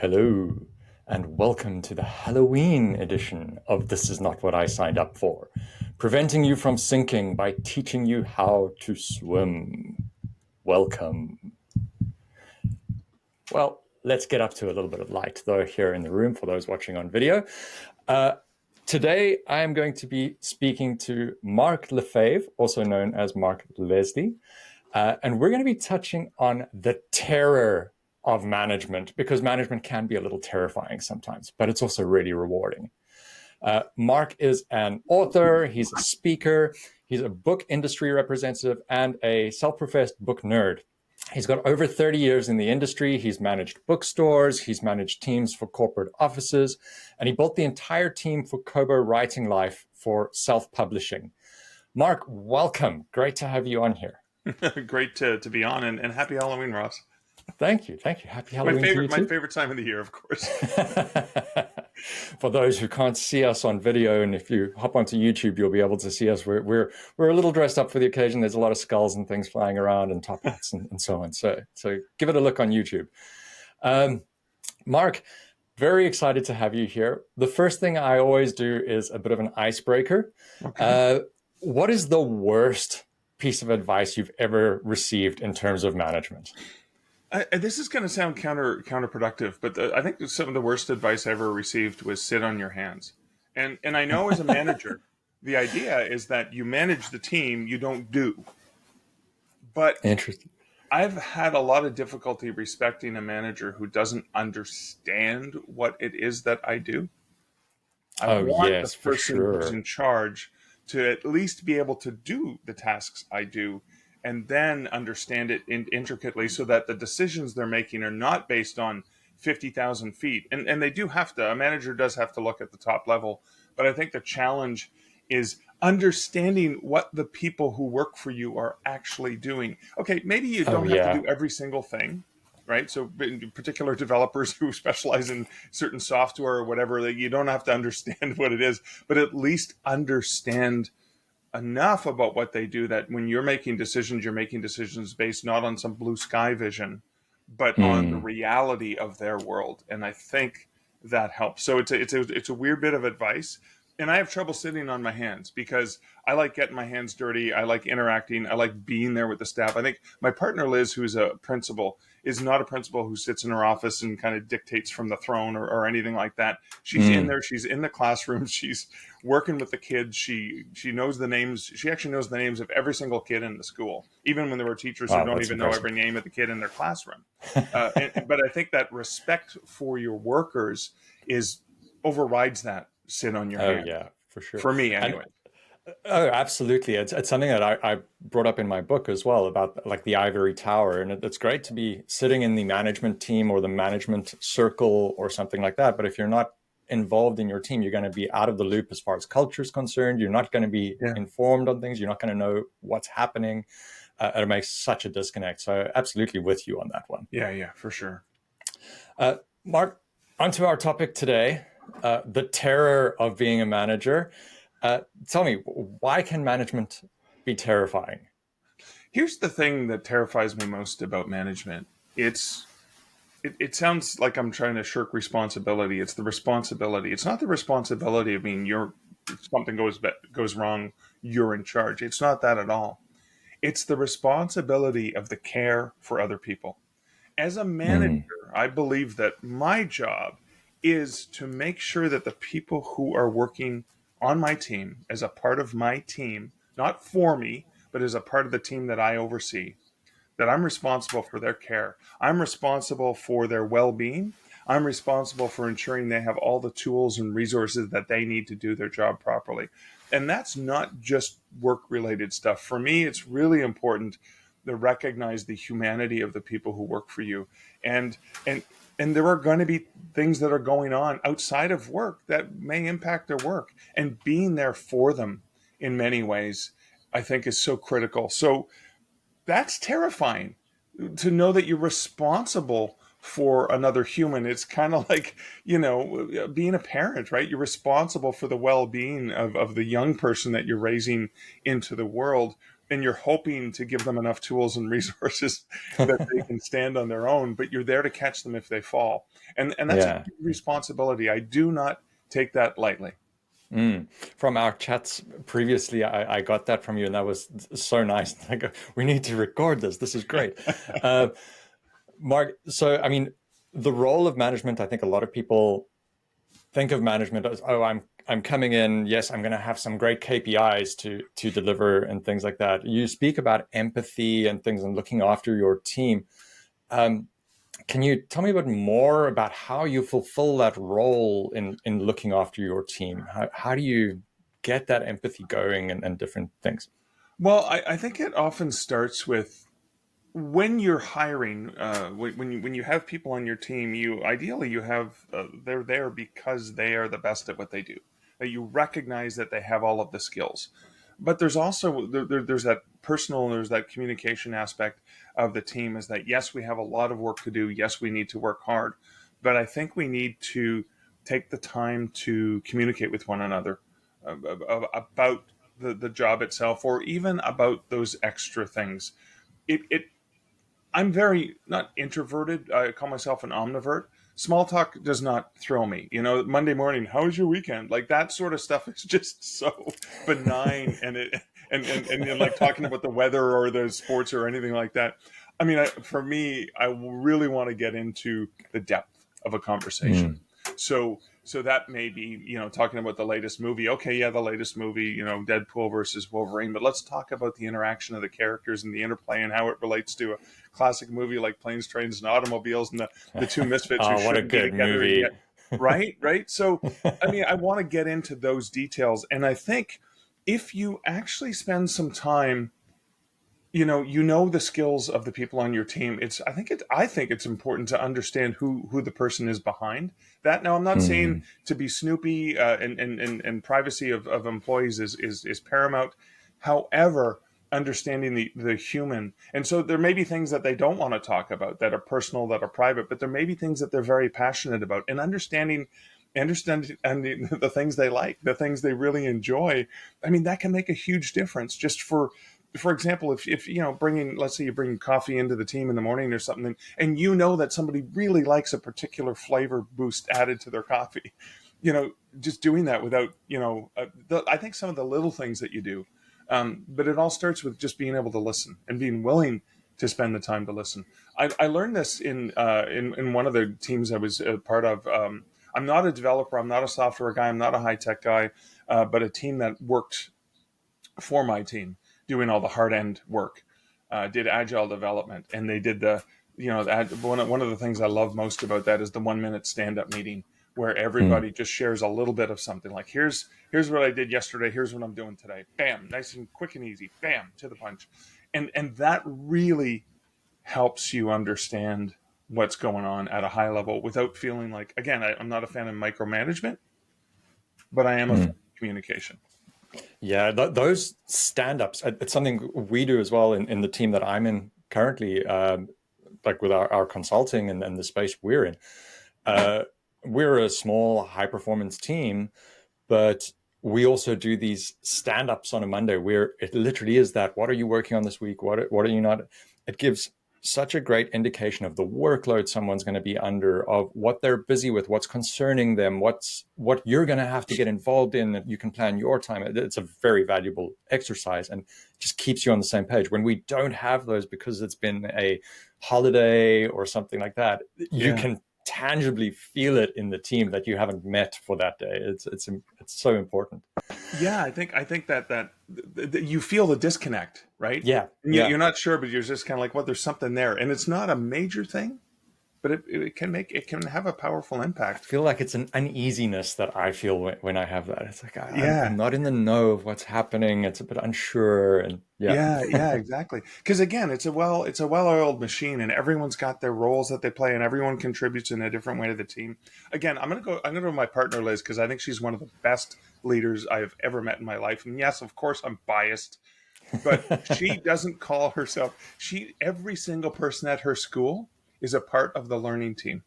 Hello, and welcome to the Halloween edition of This Is Not What I Signed Up For, preventing you from sinking by teaching you how to swim. Welcome. Well, let's get up to a little bit of light, though, here in the room for those watching on video. Today, I am going to be speaking to Mark Lefebvre, also known as Mark Leslie, and we're going to be touching on the terror of management, because management can be a little terrifying sometimes, but it's also really rewarding. Mark is an author, he's a speaker, he's a book industry representative, and a self-professed book nerd. He's got over 30 years in the industry. He's managed bookstores, he's managed teams for corporate offices, and he built the entire team for Kobo Writing Life for self-publishing. Mark, welcome. Great to have you on here. Great to be on, and happy Halloween, Ross. Thank you. Happy Halloween to you too. My favorite time of the year, of course. For those who can't see us on video, and if you hop onto YouTube, you'll be able to see us. We're a little dressed up for the occasion. There's a lot of skulls and things flying around, and top hats and so on. So give it a look on YouTube. Mark, very excited to have you here. The first thing I always do is a bit of an icebreaker. Okay. What is the worst piece of advice you've ever received in terms of management? This is going to sound counterproductive, but I think some of the worst advice I ever received was sit on your hands. And I know as a manager, the idea is that you manage the team, you don't do. But interesting. I've had a lot of difficulty respecting a manager who doesn't understand what it is that I do. I want the person who's in charge to at least be able to do the tasks I do, and then understand it intricately so that the decisions they're making are not based on 50,000 feet. And they do have to, a manager does have to look at the top level. But I think the challenge is understanding what the people who work for you are actually doing. Okay, maybe you don't have to do every single thing, right? So in particular developers who specialize in certain software or whatever, you don't have to understand what it is, but at least understand enough about what they do that when you're making decisions based not on some blue sky vision, but on the reality of their world. And I think that helps. So it's a weird bit of advice. And I have trouble sitting on my hands because I like getting my hands dirty. I like interacting. I like being there with the staff. I think my partner, Liz, who's a principal, is not a principal who sits in her office and kind of dictates from the throne or anything like that. She's in there. She's in the classroom. She's working with the kids. She knows the names. She actually knows the names of every single kid in the school, even when there were teachers who don't even know every name of the kid in their classroom. But I think that respect for your workers overrides that. Sit on your hand. Oh, yeah, for sure. For me, anyway. Oh, absolutely. It's something that I brought up in my book as well about like the ivory tower. And it's great to be sitting in the management team or the management circle or something like that. But if you're not involved in your team, you're going to be out of the loop as far as culture is concerned. You're not going to be informed on things. You're not going to know what's happening. It makes such a disconnect. So absolutely with you on that one. Yeah, for sure. Mark, onto our topic today. The terror of being a manager. Tell me, why can management be terrifying? Here's the thing that terrifies me most about management. It sounds like I'm trying to shirk responsibility. It's the responsibility. It's not the responsibility of something goes wrong, you're in charge. It's not that at all. It's the responsibility of the care for other people. As a manager, I believe that my job is to make sure that the people who are working on my team as a part of my team, not for me, but as a part of the team that I oversee, that I'm responsible for their care. I'm responsible for their well-being. I'm responsible for ensuring they have all the tools and resources that they need to do their job properly. And that's not just work-related stuff. For me, it's really important to recognize the humanity of the people who work for you. And there are going to be things that are going on outside of work that may impact their work. And being there for them in many ways, I think, is so critical. So that's terrifying, to know that you're responsible for another human. It's kind of like, being a parent, right? You're responsible for the well-being of the young person that you're raising into the world. And you're hoping to give them enough tools and resources that they can stand on their own, but you're there to catch them if they fall. And that's a Yeah. huge responsibility. I do not take that lightly. From our chats previously, I got that from you, and that was so nice. Like, we need to record this. This is great. Uh, Mark, so I mean, the role of management, I think a lot of people think of management as, oh, I'm coming in, yes, I'm going to have some great KPIs to deliver and things like that. You speak about empathy and things and looking after your team. Can you tell me a bit more about how you fulfill that role in looking after your team? How do you get that empathy going and different things? Well, I think it often starts with when you're hiring, when you have people on your team, you ideally you have they're there because they are the best at what they do. You recognize that they have all of the skills, but there's also there's that personal, there's that communication aspect of the team. Is that yes, we have a lot of work to do. Yes, we need to work hard, but I think we need to take the time to communicate with one another about the job itself, or even about those extra things. It I'm very not introverted. I call myself an omnivert. Small talk does not thrill me. Monday morning, how was your weekend? Like that sort of stuff is just so benign, and like talking about the weather or the sports or anything like that. I mean, for me, I really want to get into the depth of a conversation. So that may be, talking about the latest movie. Okay, yeah, the latest movie, Deadpool versus Wolverine. But let's talk about the interaction of the characters and the interplay and how it relates to a classic movie like Planes, Trains, and Automobiles, and the two misfits who Oh, what a shouldn't be good together and movie. yet. Right, right. So, I mean, I want to get into those details. And I think if you actually spend some time, you know the skills of the people on your team. I think it's important to understand who the person is behind that. Now, I'm not saying to be snoopy, and privacy of employees is paramount. However, understanding the human, and so there may be things that they don't want to talk about that are personal, that are private, but there may be things that they're very passionate about, and understanding the things they like, the things they really enjoy. I mean, that can make a huge difference. Just for example, if let's say you bring coffee into the team in the morning or something, and you know that somebody really likes a particular flavor boost added to their coffee, just doing that without, I think some of the little things that you do, but it all starts with just being able to listen and being willing to spend the time to listen. I learned this in one of the teams I was a part of. I'm not a developer, I'm not a software guy, I'm not a high tech guy, but a team that worked for my team doing all the hard end work, did agile development, and they did one of the things I love most about that is the 1 minute stand up meeting where everybody just shares a little bit of something. Like here's what I did yesterday, here's what I'm doing today. Bam, nice and quick and easy. Bam, to the punch, and that really helps you understand what's going on at a high level without feeling like, again, I'm not a fan of micromanagement, but I am a fan of communication. Yeah, those stand-ups, it's something we do as well in the team that I'm in currently, like with our consulting and the space we're in. We're a small high-performance team, but we also do these stand-ups on a Monday where it literally is that, what are you working on this week? What are you not? It gives such a great indication of the workload someone's going to be under, of what they're busy with, what's concerning them, what you're going to have to get involved in. You can plan your time. It's a very valuable exercise and just keeps you on the same page. When we don't have those because it's been a holiday or something like that, you can tangibly feel it in the team that you haven't met for that day. It's so important. Yeah, I think that you feel the disconnect, right? Yeah, And yeah. you're not sure, but you're just kind of like, well, there's something there, and it's not a major thing, but it can have a powerful I impact. feel like it's an uneasiness that I feel when I have that. It's like Yeah, I'm not in the know of what's happening. It's a bit unsure, and yeah. yeah, exactly. Because again, it's a well-oiled machine, and everyone's got their roles that they play, and everyone contributes in a different way to the team. Again, I'm gonna go with my partner Liz because I think she's one of the best leaders I've ever met in my life. And yes, of course, I'm biased, but she doesn't call herself. Every single person at her school is a part of the learning team.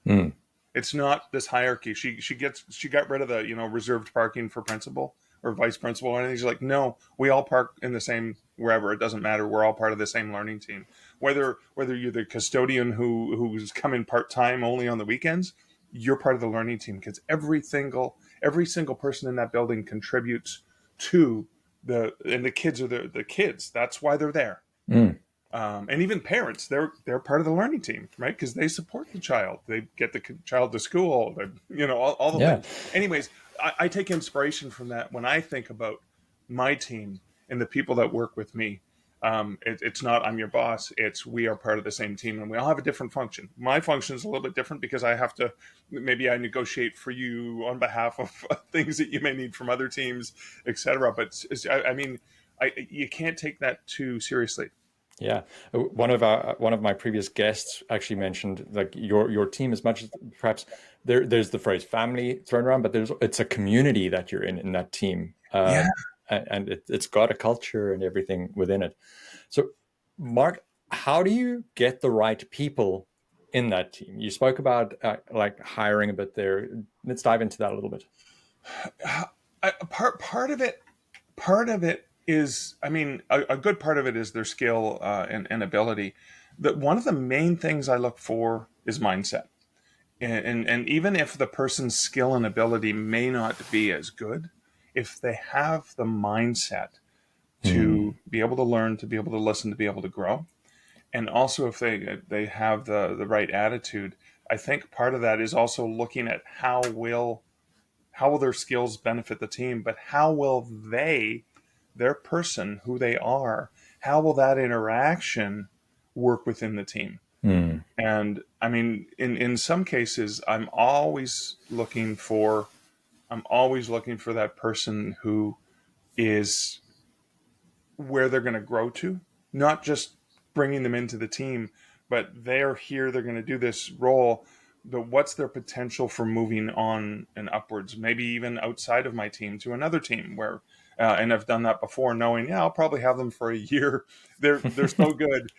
Mm. It's not this hierarchy. She got rid of the reserved parking for principal or vice principal or anything. She's like, no, we all park in the same wherever. It doesn't matter. We're all part of the same learning team. Whether you're the custodian who's coming part time only on the weekends, you're part of the learning team because every single person in that building contributes to the kids are the kids. That's why they're there. Mm. And even parents, they're part of the learning team, right? Because they support the child, they get the child to school, all the Yeah. things. Anyways, I take inspiration from that when I think about my team and the people that work with me. It's not I'm your boss; it's we are part of the same team, and we all have a different function. My function is a little bit different because I have to maybe I negotiate for you on behalf of things that you may need from other teams, etc. But I mean, you can't take that too seriously. Yeah, one of my previous guests actually mentioned like your team as much as perhaps there's the phrase family thrown around, but it's a community that you're in that team, Yeah. and it's got a culture and everything within it. So, Mark, how do you get the right people in that team? You spoke about like hiring a bit there. Let's dive into that a little bit. Part of it is, I mean, a good part of it is their skill and ability. That one of the main things I look for is mindset. And even if the person's skill and ability may not be as good, if they have the mindset Mm. to be able to learn, to be able to listen, to be able to grow, and also if they have the right attitude, I think part of that is also looking at how will their skills benefit the team, but how will their person, who they are, how will that interaction work within the team? Mm. And I mean, in some cases, I'm always looking for that person who is where they're going to grow to, not just bringing them into the team, but they're here, they're going to do this role. But what's their potential for moving on and upwards, maybe even outside of my team to another team where, and I've done that before, knowing, yeah, I'll probably have them for a year. They're so good.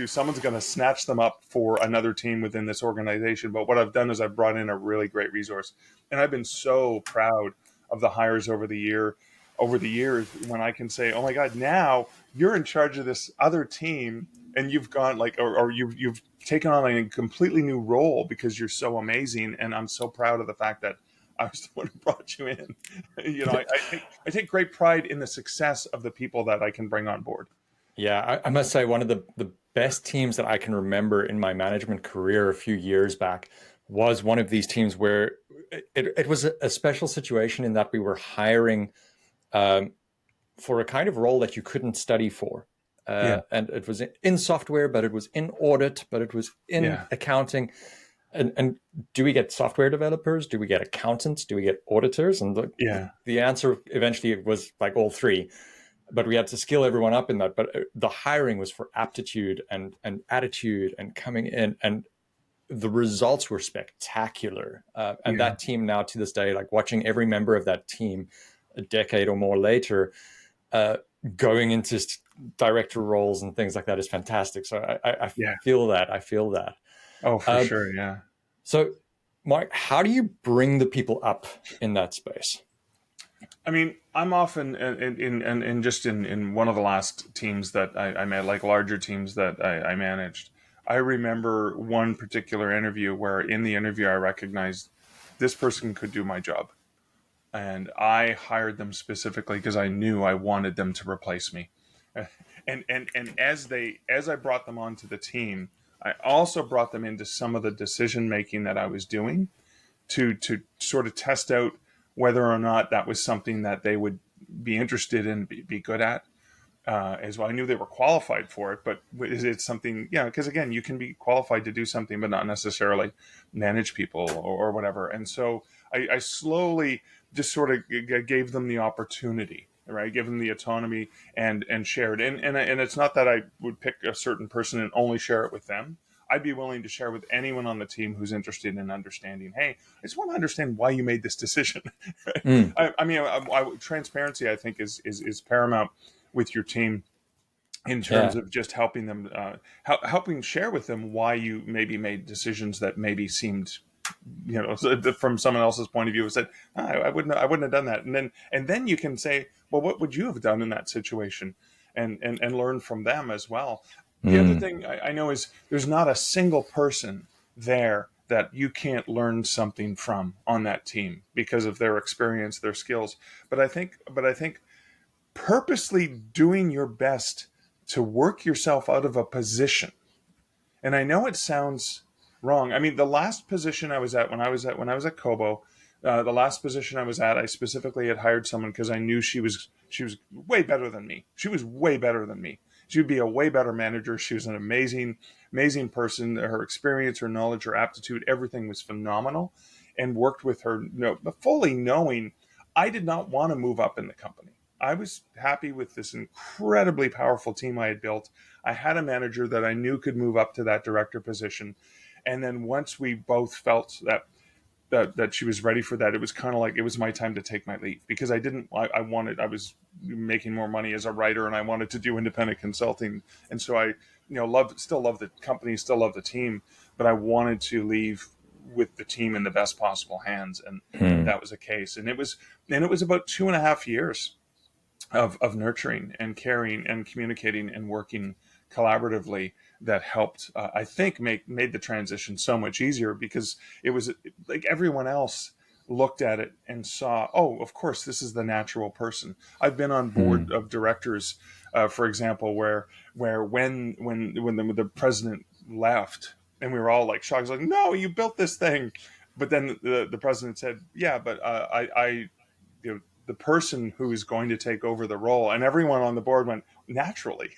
Someone's going to snatch them up for another team within this organization. But what I've done is I've brought in a really great resource, and I've been so proud of the hires over the years when I can say, oh my God, now you're in charge of this other team and you've gone like, or you've taken on a completely new role because you're so amazing. And I'm so proud of the fact that I was the one who brought you in. I take great pride in the success of the people that I can bring on board. Yeah, I must say one of the best teams that I can remember in my management career a few years back was one of these teams where it was a special situation in that we were hiring um, for a kind of role that you couldn't study for. Yeah. And it was in software, but it was in audit, but it was in Yeah. accounting. And do we get software developers? Do we get accountants? Do we get auditors? And Yeah. the answer eventually was like all three. But we had to skill everyone up in that. But the hiring was for aptitude and attitude and coming in. And the results were spectacular. And Yeah. that team now to this day, like watching every member of that team a decade or more later, uh, going into director roles and things like that is fantastic. So I Yeah. feel that. I feel that. Oh, for Um, sure. Yeah. so, Mark, how do you bring the people up in that space? I mean, I'm often in just in one of the last teams that I met, like larger teams that I managed. I remember one particular interview where in the interview I recognized this person could do my job, and I hired them specifically because I knew I wanted them to replace me. And as I brought them onto the team, I also brought them into some of the decision making that I was doing to sort of test out whether or not that was something that they would be interested in, be good at. As well, I knew they were qualified for it, but is it something? Yeah, because again, you can be qualified to do something, but not necessarily manage people or whatever. And so I slowly just sort of gave them the opportunity, right? Give them the autonomy and shared. And it's not that I would pick a certain person and only share it with them. I'd be willing to share with anyone on the team who's interested in understanding. Hey, I just want to understand why you made this decision. Mm. I mean, transparency, I think, is paramount with your team. in terms Yeah. of just helping them, helping share with them why you maybe made decisions that maybe seemed, from someone else's point of view, said, I wouldn't have done that. And then you can say, well, what would you have done in that situation? And learn from them as well. The other Mm. thing I know is there's not a single person there that you can't learn something from on that team because of their experience, their skills. But I think purposely doing your best to work yourself out of a position. And I know it sounds wrong. I mean, the last position I was at when I was at Kobo, the last position I was at, I specifically had hired someone because I knew she was way better than me. She was way better than me. She would be a way better manager. She was an amazing person. Her experience, her knowledge, her aptitude, everything was phenomenal. And worked with her, fully knowing I did not want to move up in the company. I was happy with this incredibly powerful team I had built. I had a manager that I knew could move up to that director position. And then once we both felt that she was ready for that, it was kind of like it was my time to take my leave because I was making more money as a writer and I wanted to do independent consulting. And so I, still love the company, still love the team, but I wanted to leave with the team in the best possible hands. And Mm. that was the case. And it was about 2.5 years of nurturing and caring and communicating and working collaboratively that helped, I think, made the transition so much easier because it was like everyone else looked at it and saw, oh, of course, this is the natural person. I've been on board Mm. of directors, for example, where when the president left and we were all like shocked, I was like, no, you built this thing. But then the president said, yeah, but the person who is going to take over the role, and everyone on the board went naturally.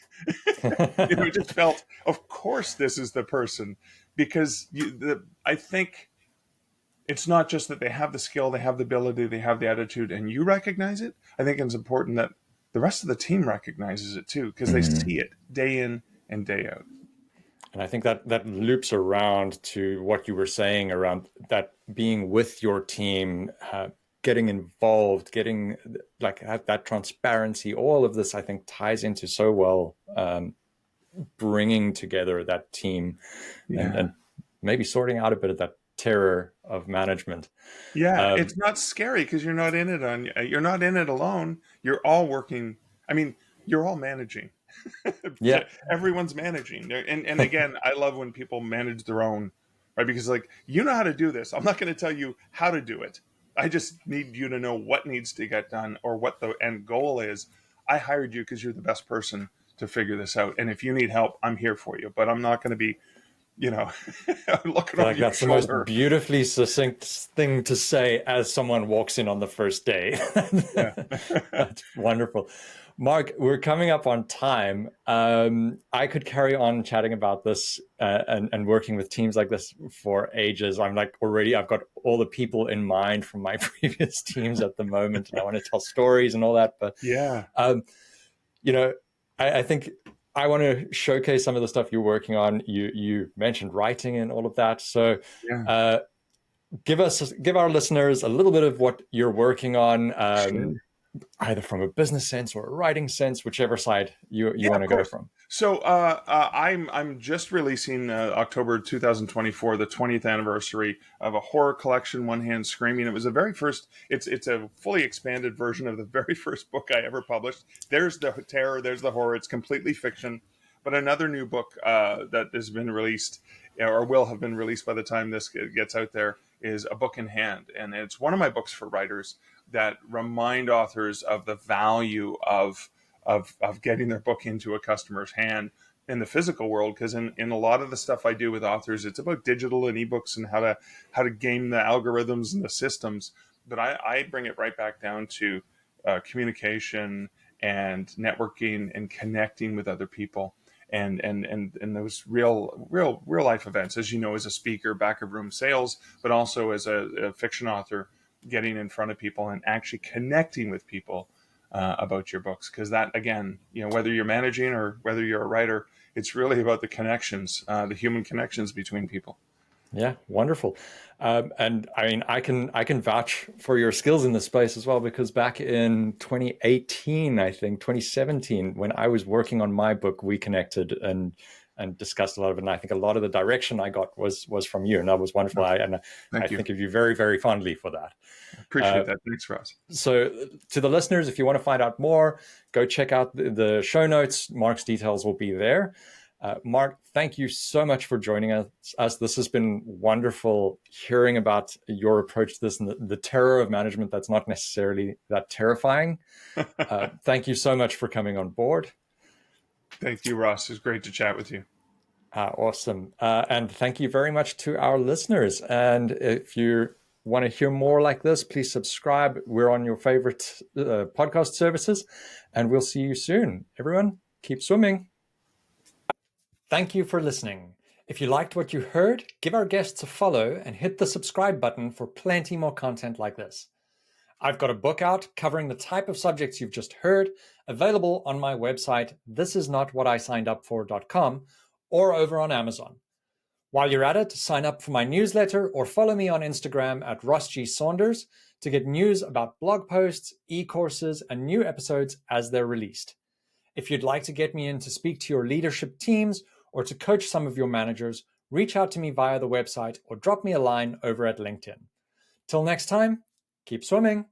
It just felt, of course, this is the person because I think it's not just that they have the skill, they have the ability, they have the attitude, and you recognize it. I think it's important that the rest of the team recognizes it too because they Mm. see it day in and day out. And I think that loops around to what you were saying around that being with your team, getting involved, getting like that transparency. All of this, I think, ties into so well, bringing together that team Yeah. and maybe sorting out a bit of that terror of management. Yeah, Um, it's not scary because you're not in it alone. You're all working. I mean, you're all managing. yeah. Everyone's managing. And again, I love when people manage their own, right? Because like you know how to do this. I'm not going to tell you how to do it. I just need you to know what needs to get done or what the end goal is. I hired you because you're the best person to figure this out. And if you need help, I'm here for you. But I'm not going to be, you know, I looking feel over like your that's the most shoulder. beautifully succinct thing to say as someone walks in on the first day. Yeah. That's wonderful. Mark, we're coming up on time. I could carry on chatting about this and working with teams like this for ages. I'm like already, I've got all the people in mind from my previous teams at the moment, and I want to tell stories and all that. But Yeah. um, you know, I think I want to showcase some of the stuff you're working on. You mentioned writing and all of that. So Yeah. uh, give our listeners a little bit of what you're working on, Sure. either from a business sense or a writing sense, whichever side you Yeah, want of to go course. from. So I'm just releasing October 2024, the 20th anniversary of a horror collection, One Hand Screaming. It was the very first. It's a fully expanded version of the very first book I ever published. There's the terror, there's the horror. It's completely fiction, but another new book that has been released or will have been released by the time this gets out there is A Book in Hand, and it's one of my books for writers that remind authors of the value of getting their book into a customer's hand in the physical world, because in a lot of the stuff I do with authors, it's about digital and ebooks and how to game the algorithms and the systems, but I bring it right back down to communication and networking and connecting with other people and those real life events, as you know, as a speaker, back of room sales, but also as a fiction author, getting in front of people and actually connecting with people about your books. Because that, again, whether you're managing or whether you're a writer, it's really about the connections, the human connections between people. Yeah, wonderful. And I mean, I can vouch for your skills in this space as well, because back in 2018, I think 2017, when I was working on my book, we connected and discussed a lot of it. And I think a lot of the direction I got was from you, and that was wonderful. I Thank you. think of you very, very fondly for that. Appreciate that. Thanks, Ross. So to the listeners, if you want to find out more, go check out the show notes. Mark's details will be there. Mark, thank you so much for joining us. This has been wonderful hearing about your approach to this and the terror of management that's not necessarily that terrifying. Thank you so much for coming on board. Thank you, Ross. It was great to chat with you. Awesome. And thank you very much to our listeners. And if you want to hear more like this, please subscribe. We're on your favorite podcast services, and we'll see you soon. Everyone, keep swimming. Thank you for listening. If you liked what you heard, give our guests a follow and hit the subscribe button for plenty more content like this. I've got a book out covering the type of subjects you've just heard, available on my website, thisisnotwhatisiguppfor.com, or over on Amazon. While you're at it, sign up for my newsletter or follow me on Instagram at @RossG_Saunders to get news about blog posts, e-courses, and new episodes as they're released. If you'd like to get me in to speak to your leadership teams or to coach some of your managers, reach out to me via the website or drop me a line over at LinkedIn. Till next time, keep swimming.